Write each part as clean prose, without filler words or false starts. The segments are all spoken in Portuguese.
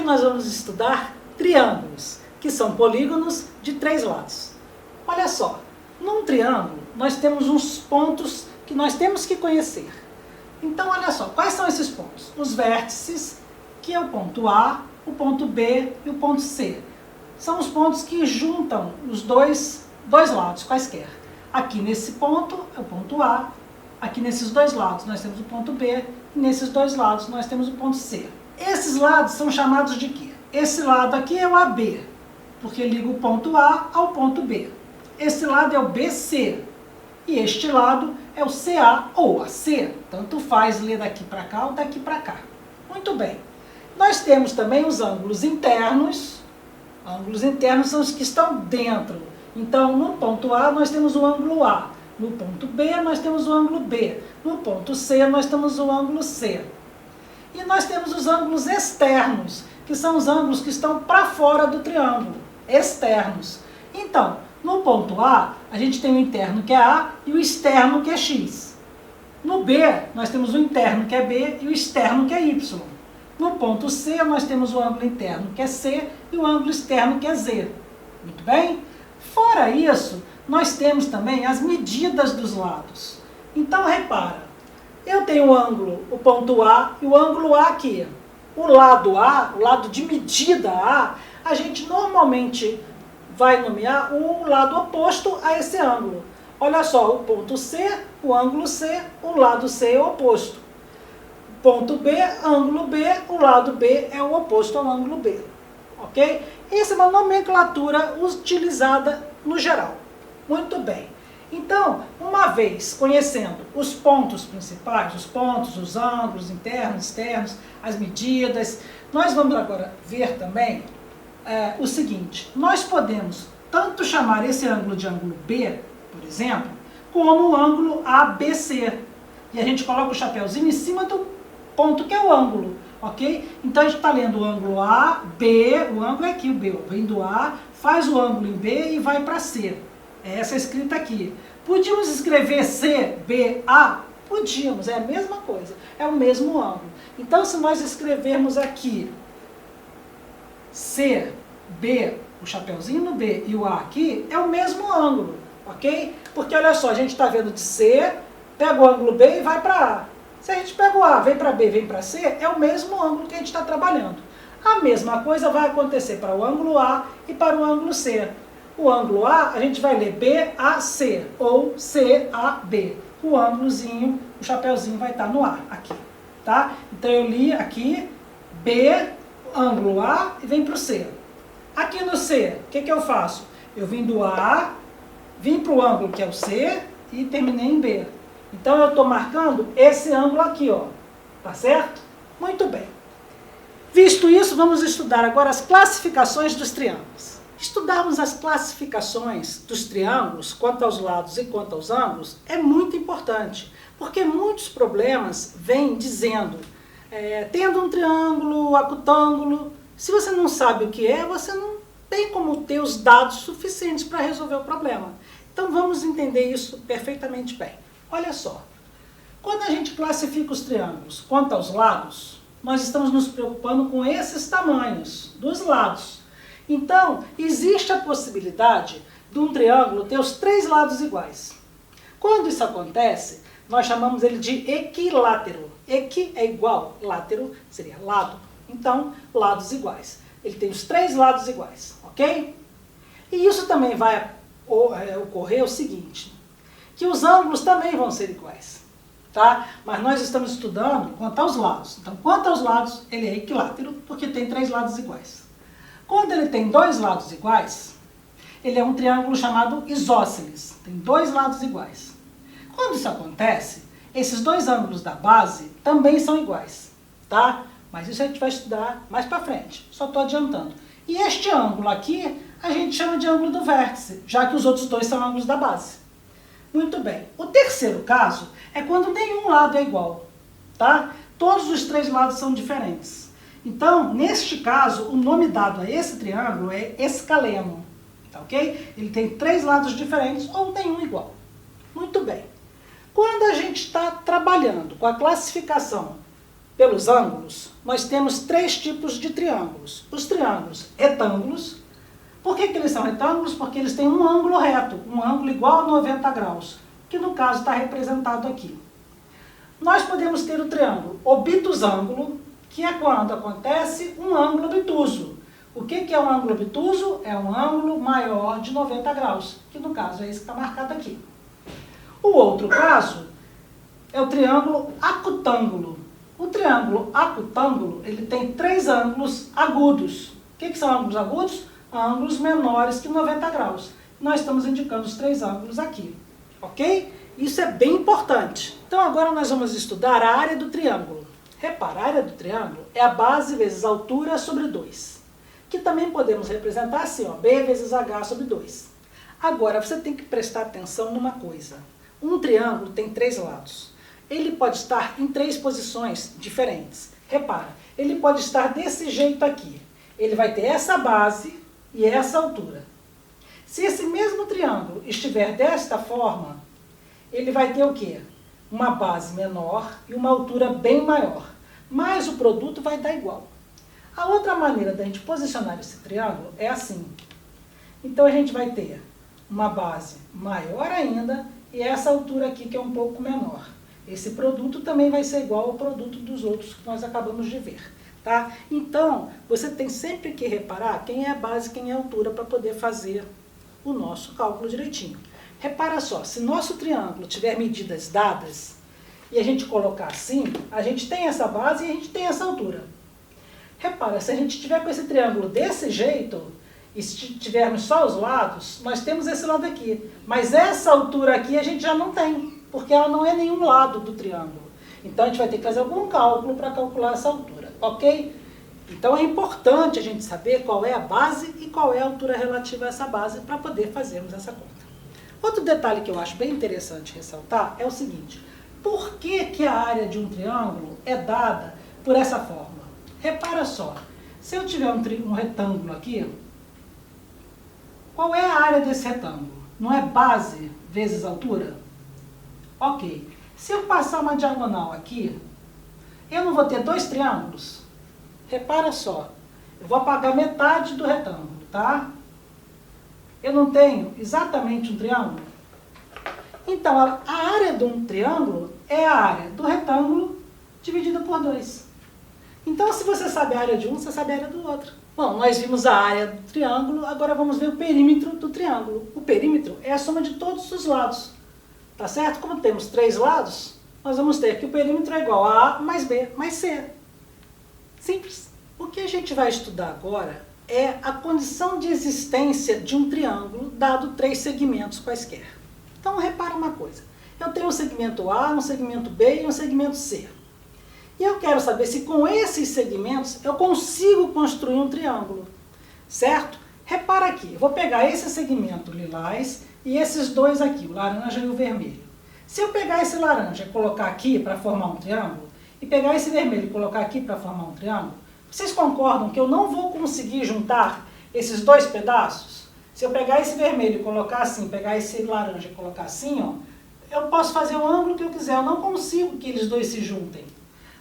nós vamos estudar triângulos, que são polígonos de 3 lados. Olha só, num triângulo nós temos uns pontos que nós temos que conhecer. Então olha só, quais são esses pontos? Os vértices, que é o ponto A, o ponto B e o ponto C. São os pontos que juntam os dois lados, quaisquer. Aqui nesse ponto é o ponto A, aqui nesses dois lados nós temos o ponto B, e nesses dois lados nós temos o ponto C. Esses lados são chamados de quê? Esse lado aqui é o AB, porque liga o ponto A ao ponto B. Esse lado é o BC, e este lado é o CA ou AC. Tanto faz ler daqui para cá ou daqui para cá. Muito bem. Nós temos também os ângulos internos. Ângulos internos são os que estão dentro. Então, no ponto A nós temos o ângulo A. No ponto B nós temos o ângulo B. No ponto C nós temos o ângulo C. E nós temos os ângulos externos, que são os ângulos que estão para fora do triângulo, externos. Então, no ponto A, a gente tem o interno que é A e o externo que é X. No B, nós temos o interno que é B e o externo que é Y. No ponto C, nós temos o ângulo interno que é C e o ângulo externo que é Z. Muito bem? Fora isso, nós temos também as medidas dos lados. Então, repara, eu tenho o ângulo, o ponto A e o ângulo A aqui. O lado A, o lado de medida A gente normalmente vai nomear o lado oposto a esse ângulo. Olha só, o ponto C, o ângulo C, o lado C é o oposto. Ponto B, ângulo B, o lado B é o oposto ao ângulo B. Ok? Essa é uma nomenclatura utilizada no geral. Muito bem. Então, uma vez conhecendo os pontos principais, os pontos, os ângulos internos, externos, as medidas, nós vamos agora ver também o seguinte: nós podemos tanto chamar esse ângulo de ângulo B, por exemplo, como o ângulo ABC. E a gente coloca o chapéuzinho em cima do ponto que é o ângulo, ok? Então a gente está lendo o ângulo A, B, o ângulo é aqui, o B, vem do A, faz o ângulo em B e vai para C. É essa escrita aqui. Podíamos escrever C, B, A? Podíamos, é a mesma coisa, é o mesmo ângulo. Então, se nós escrevermos aqui C, B, o chapeuzinho no B e o A aqui, é o mesmo ângulo, ok? Porque olha só, a gente está vendo de C, pega o ângulo B e vai para A. Se a gente pega o A, vem para B, vem para C, é o mesmo ângulo que a gente está trabalhando. A mesma coisa vai acontecer para o ângulo A e para o ângulo C. O ângulo A, a gente vai ler BAC ou CAB. O ângulozinho, o chapeuzinho vai estar no A, aqui, tá? Então eu li aqui B, ângulo A e vem para o C. Aqui no C, o que eu faço? Eu vim do A, vim para o ângulo que é o C e terminei em B. Então eu estou marcando esse ângulo aqui, ó. Tá certo? Muito bem. Visto isso, vamos estudar agora as classificações dos triângulos. Estudarmos as classificações dos triângulos, quanto aos lados e quanto aos ângulos, é muito importante, porque muitos problemas vêm dizendo, tendo um triângulo, acutângulo, se você não sabe o que é, você não tem como ter os dados suficientes para resolver o problema. Então vamos entender isso perfeitamente bem. Olha só, quando a gente classifica os triângulos quanto aos lados, nós estamos nos preocupando com esses tamanhos dos lados. Então, existe a possibilidade de um triângulo ter os 3 lados iguais. Quando isso acontece, nós chamamos ele de equilátero. Equi é igual, látero seria lado. Então, lados iguais. Ele tem os 3 lados iguais, ok? E isso também vai ocorrer o seguinte, que os ângulos também vão ser iguais, tá? Mas nós estamos estudando quanto aos lados. Então, quanto aos lados, ele é equilátero, porque tem 3 lados iguais. Quando ele tem 2 lados iguais, ele é um triângulo chamado isósceles. Tem 2 lados iguais. Quando isso acontece, esses 2 ângulos da base também são iguais, tá? Mas isso a gente vai estudar mais para frente. Só estou adiantando. E este ângulo aqui, a gente chama de ângulo do vértice, já que os outros 2 são ângulos da base. Muito bem. O terceiro caso é quando nenhum lado é igual, tá? Todos os 3 lados são diferentes. Então, neste caso, o nome dado a esse triângulo é escaleno, tá ok? Ele tem 3 lados diferentes ou nenhum igual. Muito bem. Quando a gente está trabalhando com a classificação pelos ângulos, nós temos três tipos de triângulos. Os triângulos retângulos. Por que eles são retângulos? Porque eles têm um ângulo reto, um ângulo igual a 90 graus, que no caso está representado aqui. Nós podemos ter o triângulo obtusângulo, que é quando acontece um ângulo obtuso. O que é um ângulo obtuso? É um ângulo maior de 90 graus, que no caso é esse que está marcado aqui. O outro caso é o triângulo acutângulo. O triângulo acutângulo, ele tem três ângulos agudos. O que são ângulos agudos? Ângulos menores que 90 graus. Nós estamos indicando os três ângulos aqui, ok? Isso é bem importante. Então agora nós vamos estudar a área do triângulo. Repara, a área do triângulo é a base vezes a altura sobre 2. Que também podemos representar assim, ó, B vezes H sobre 2. Agora, você tem que prestar atenção numa coisa. Um triângulo tem três lados. Ele pode estar em três posições diferentes. Repara, ele pode estar desse jeito aqui. Ele vai ter essa base e essa altura. Se esse mesmo triângulo estiver desta forma, ele vai ter o quê? Uma base menor e uma altura bem maior. Mas o produto vai dar igual. A outra maneira da gente posicionar esse triângulo é assim. Então a gente vai ter uma base maior ainda e essa altura aqui que é um pouco menor. Esse produto também vai ser igual ao produto dos outros que nós acabamos de ver. Tá? Então, você tem sempre que reparar quem é a base e quem é a altura para poder fazer o nosso cálculo direitinho. Repara só, se nosso triângulo tiver medidas dadas e a gente colocar assim, a gente tem essa base e a gente tem essa altura. Repara, se a gente tiver com esse triângulo desse jeito, e se tivermos só os lados, nós temos esse lado aqui. Mas essa altura aqui a gente já não tem, porque ela não é nenhum lado do triângulo. Então a gente vai ter que fazer algum cálculo para calcular essa altura, ok? Então é importante a gente saber qual é a base e qual é a altura relativa a essa base para poder fazermos essa conta. Outro detalhe que eu acho bem interessante ressaltar é o seguinte: por que a área de um triângulo é dada por essa forma? Repara só, se eu tiver um retângulo aqui, qual é a área desse retângulo? Não é base vezes altura? Ok. Se eu passar uma diagonal aqui, eu não vou ter dois triângulos? Repara só, eu vou apagar metade do retângulo, tá? Eu não tenho exatamente um triângulo? Então, a área de um triângulo é a área do retângulo dividida por 2. Então, se você sabe a área de um, você sabe a área do outro. Bom, nós vimos a área do triângulo, agora vamos ver o perímetro do triângulo. O perímetro é a soma de todos os lados, tá certo? Como temos três lados, nós vamos ter que o perímetro é igual a A mais B mais C. Simples. O que a gente vai estudar agora é a condição de existência de um triângulo dado três segmentos quaisquer. Então, repara uma coisa. Eu tenho um segmento A, um segmento B e um segmento C. E eu quero saber se com esses segmentos eu consigo construir um triângulo, certo? Repara aqui, eu vou pegar esse segmento lilás e esses dois aqui, o laranja e o vermelho. Se eu pegar esse laranja e colocar aqui para formar um triângulo, e pegar esse vermelho e colocar aqui para formar um triângulo, vocês concordam que eu não vou conseguir juntar esses dois pedaços? Se eu pegar esse vermelho e colocar assim, pegar esse laranja e colocar assim, ó, eu posso fazer o ângulo que eu quiser, eu não consigo que eles dois se juntem.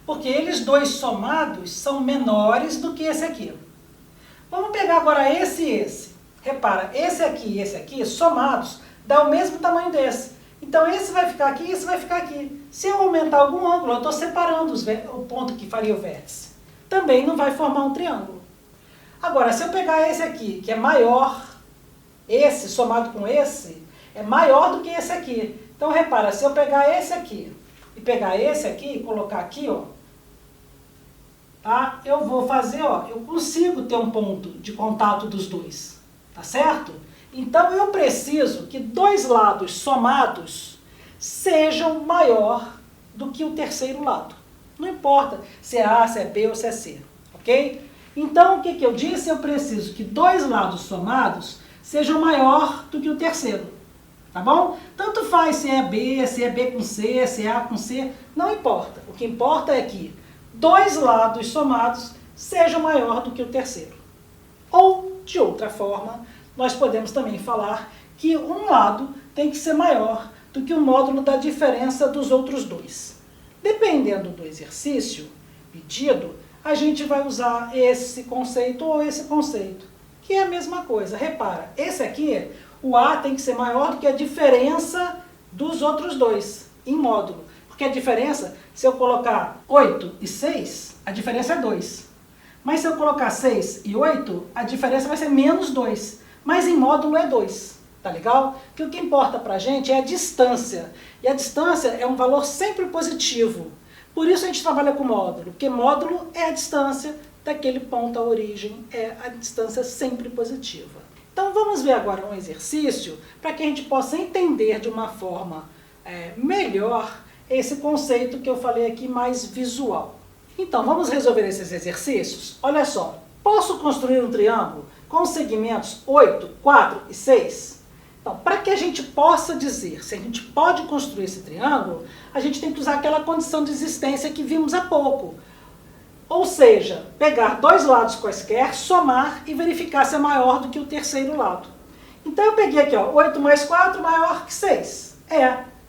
Porque eles dois somados são menores do que esse aqui. Vamos pegar agora esse e esse. Repara, esse aqui e esse aqui, somados, dá o mesmo tamanho desse. Então esse vai ficar aqui e esse vai ficar aqui. Se eu aumentar algum ângulo, eu estou separando o ponto que faria o vértice. Também não vai formar um triângulo. Agora, se eu pegar esse aqui, que é maior, esse somado com esse, é maior do que esse aqui. Então repara, se eu pegar esse aqui e pegar esse aqui e colocar aqui, ó, tá? Eu vou fazer, ó, eu consigo ter um ponto de contato dos dois, tá certo? Então eu preciso que dois lados somados sejam maior do que o terceiro lado. Não importa se é A, se é B ou se é C, ok? Então o que eu disse? Eu preciso que dois lados somados sejam maior do que o terceiro, tá bom? Tanto faz se é B com C, se é A com C, não importa. O que importa é que dois lados somados sejam maior do que o terceiro. Ou, de outra forma, nós podemos também falar que um lado tem que ser maior do que o módulo da diferença dos outros dois. Dependendo do exercício pedido, a gente vai usar esse conceito ou esse conceito, que é a mesma coisa. Repara, esse aqui, o A tem que ser maior do que a diferença dos outros dois, em módulo. Porque a diferença, se eu colocar 8 e 6, a diferença é 2. Mas se eu colocar 6 e 8, a diferença vai ser menos 2. Mas em módulo é 2. Tá legal? Porque o que importa pra gente é a distância. E a distância é um valor sempre positivo. Por isso a gente trabalha com módulo. Porque módulo é a distância daquele ponto à origem. É a distância sempre positiva. Então vamos ver agora um exercício para que a gente possa entender de uma forma melhor esse conceito que eu falei aqui mais visual. Então vamos resolver esses exercícios? Olha só, posso construir um triângulo com segmentos 8, 4 e 6? Então, para que a gente possa dizer se a gente pode construir esse triângulo, a gente tem que usar aquela condição de existência que vimos há pouco. Ou seja, pegar dois lados quaisquer, somar e verificar se é maior do que o terceiro lado. Então eu peguei aqui, ó, 8 mais 4 maior que 6.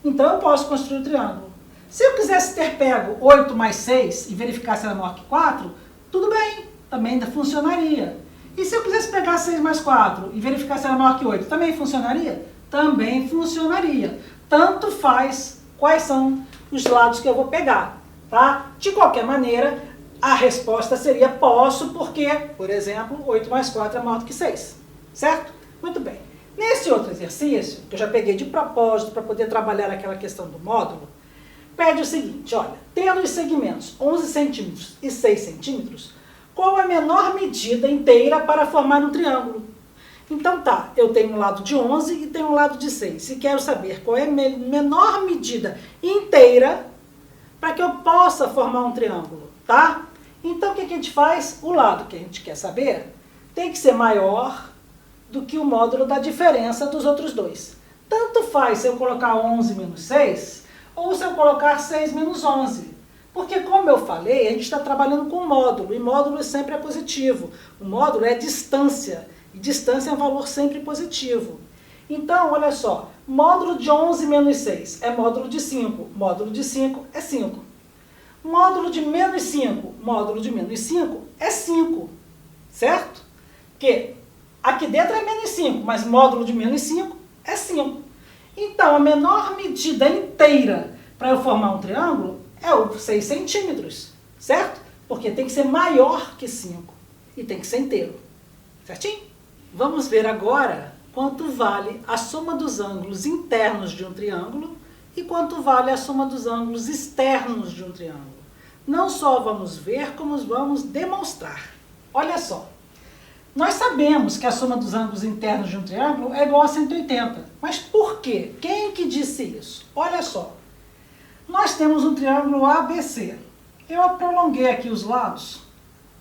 Então eu posso construir o triângulo. Se eu quisesse ter pego 8 mais 6 e verificar se era maior que 4, tudo bem, também ainda funcionaria. E se eu quisesse pegar 6 mais 4 e verificar se era maior que 8, também funcionaria? Também funcionaria. Tanto faz quais são os lados que eu vou pegar, tá? De qualquer maneira, a resposta seria posso, porque, por exemplo, 8 mais 4 é maior do que 6, certo? Muito bem. Nesse outro exercício, que eu já peguei de propósito para poder trabalhar aquela questão do módulo, pede o seguinte, olha, tendo os segmentos 11 centímetros e 6 centímetros, qual a menor medida inteira para formar um triângulo? Então tá, eu tenho um lado de 11 e tenho um lado de 6, e quero saber qual é a menor medida inteira para que eu possa formar um triângulo, tá? Então o que a gente faz? O lado que a gente quer saber tem que ser maior do que o módulo da diferença dos outros dois. Tanto faz se eu colocar 11 menos 6, ou se eu colocar 6 menos 11. Porque, como eu falei, a gente está trabalhando com módulo, e módulo sempre é positivo. O módulo é distância, e distância é um valor sempre positivo. Então, olha só, módulo de 11 menos 6 é módulo de 5. Módulo de 5 é 5. Módulo de menos 5, módulo de menos 5 é 5. Certo? Porque aqui dentro é menos 5, mas módulo de menos 5 é 5. Então, a menor medida inteira para eu formar um triângulo é o 6 centímetros, certo? Porque tem que ser maior que 5 e tem que ser inteiro, certinho? Vamos ver agora quanto vale a soma dos ângulos internos de um triângulo e quanto vale a soma dos ângulos externos de um triângulo. Não só vamos ver, como vamos demonstrar. Olha só, nós sabemos que a soma dos ângulos internos de um triângulo é igual a 180. Mas por quê? Quem que disse isso? Olha só. Nós temos um triângulo ABC. Eu prolonguei aqui os lados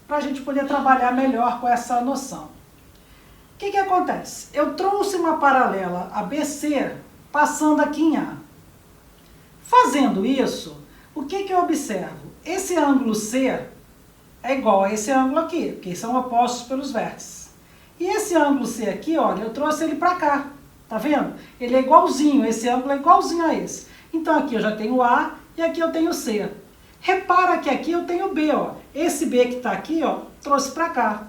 para a gente poder trabalhar melhor com essa noção. O que acontece? Eu trouxe uma paralela ABC passando aqui em A. Fazendo isso, o que eu observo? Esse ângulo C é igual a esse ângulo aqui, que são opostos pelos vértices. E esse ângulo C aqui, olha, eu trouxe ele para cá. Tá vendo? Ele é igualzinho, esse ângulo é igualzinho a esse. Então aqui eu já tenho A e aqui eu tenho C. Repara que aqui eu tenho B, ó. Esse B que está aqui, ó, trouxe para cá.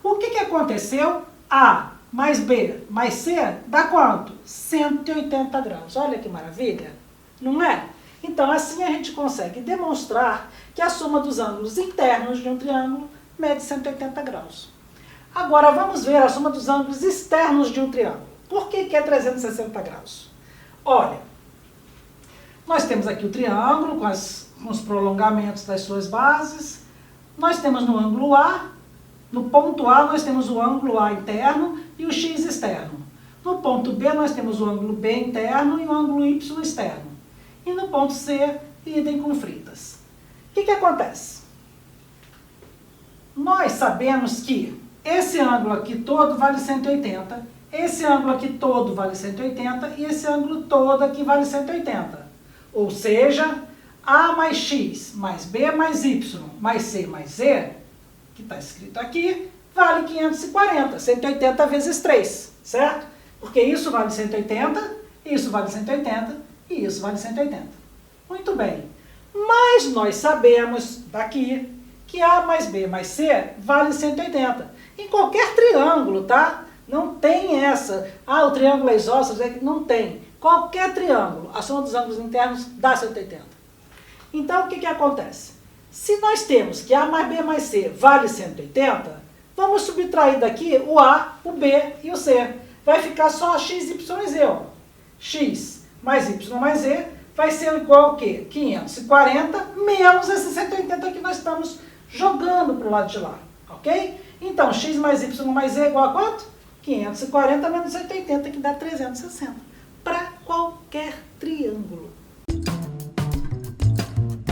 O que aconteceu? A mais B mais C dá quanto? 180 graus. Olha que maravilha, não é? Então assim a gente consegue demonstrar que a soma dos ângulos internos de um triângulo mede 180 graus. Agora vamos ver a soma dos ângulos externos de um triângulo. Por que é 360 graus? Olha, nós temos aqui o triângulo com os prolongamentos das suas bases. Nós temos no ângulo A, no ponto A nós temos o ângulo A interno e o X externo. No ponto B nós temos o ângulo B interno e o ângulo Y externo. E no ponto C, idem com fritas. O que acontece? Nós sabemos que esse ângulo aqui todo vale 180, esse ângulo aqui todo vale 180 e esse ângulo todo aqui vale 180. Ou seja, A mais X mais B mais Y mais C mais Z, que está escrito aqui, vale 540, 180 vezes 3, certo? Porque isso vale 180, isso vale 180 e isso vale 180. Muito bem. Mas nós sabemos daqui que A mais B mais C vale 180. Em qualquer triângulo, tá? Não tem essa. Ah, o triângulo é isósceles, não tem. Qualquer triângulo, a soma dos ângulos internos dá 180. Então, o que acontece? Se nós temos que A mais B mais C vale 180, vamos subtrair daqui o A, o B e o C. Vai ficar só x, y e z. Ó. X mais y mais z vai ser igual ao quê? 540 menos esse 180 que nós estamos jogando para o lado de lá. Ok? Então, x mais y mais z é igual a quanto? 540 menos 180, que dá 360. Para qualquer triângulo.